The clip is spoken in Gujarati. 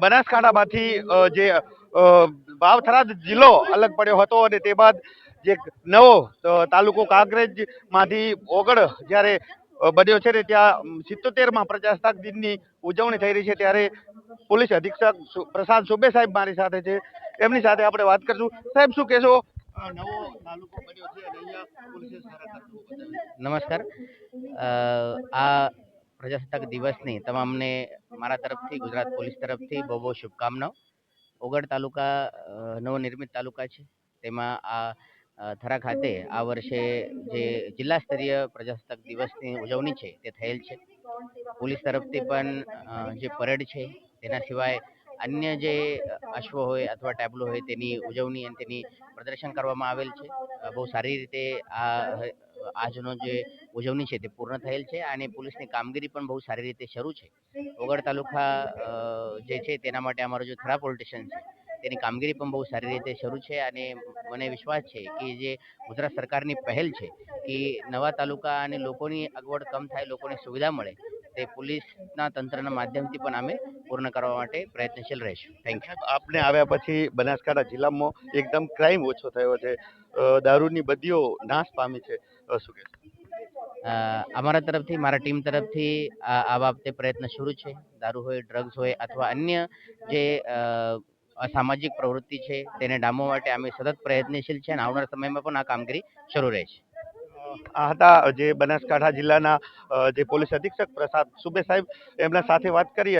બનાસકાંઠામાંથી જે વાવથરા જિલ્લો અલગ પડ્યો હતો અને તે બાદ જે નવો તાલુકો કાંકરેજમાંથી ઓગળ જ્યારે બન્યો છે ને ત્યાં 77માં પ્રજાસત્તાક દિનની ઉજવણી થઈ રહી છે ત્યારે પોલીસ અધિક્ષક પ્રસાદ સુબે સાહેબ મારી સાથે છે. એમની સાથે આપણે વાત કરશું. સાહેબ, શું કહેશો? નવો તાલુકો બન્યો છે અને અહીંયા પોલીસે સારા કારનામા બતાવ્યા. નમસ્કાર. આ પ્રજાસત્તાક દિવસની તમામને મારા તરફથી, ગુજરાત પોલીસ તરફથી બહુ બહુ શુભકામનાઓ. ઓગળ તાલુકા નવનિર્મિત તાલુકા છે. તેમાં થરા ખાતે આ વર્ષે જે જિલ્લા સ્તરીય પ્રજાસત્તાક દિવસની ઉજવણી છે તે થયેલ છે. પોલીસ તરફથી પણ જે પરેડ છે તેના સિવાય અન્ય જે અશ્વ હોય અથવા ટેબ્લો હોય તેની ઉજવણી અને તેની પ્રદર્શન કરવામાં આવેલ છે. બહુ સારી રીતે આજનો જે ઉજવણી છે તે પૂર્ણ થયેલ છે અને પોલીસની કામગીરી પણ બહુ સારી રીતે શરૂ છે. ઓગળ તાલુકા જે છે તેના માટે અમારો જે થરા પોલીસ સ્ટેશન છે તેની કામગીરી પણ બહુ સારી રીતે શરૂ છે અને મને વિશ્વાસ છે કે જે ગુજરાત સરકારની પહેલ છે કે નવા તાલુકા અને લોકોની અગવડ કમ થાય, લોકોને સુવિધા મળે, તે પોલીસના તંત્રના માધ્યમથી પણ અમે પૂર્ણ કરવા માટે પ્રયત્નશીલ રહીશું. Thank you. આપને આવ્યા પછી બનાસકાંઠા જિલ્લામાં એકદમ ક્રાઇમ ઓછો થયો છે, દારૂની બદીઓ નાશ પામી છે, શું કહેશો? અમારા તરફથી, મારા ટીમ તરફથી આ બાબતે પ્રયત્ન શરૂ છે. દારૂ હોય, ડ્રગ્સ હોય અથવા અન્ય જે અસામાજિક પ્રવૃત્તિ છે તેને ડામવા માટે અમે સતત પ્રયત્નશીલ છે અને આવનારા સમયમાં પણ આ કામગીરી શરૂ રહેશે. આ હતા જે બનાસકાંઠા જિલ્લાના જે પોલીસ અધિક્ષક પ્રસાદ સુબે સાહેબ. એમના સાથે વાત કરીએ.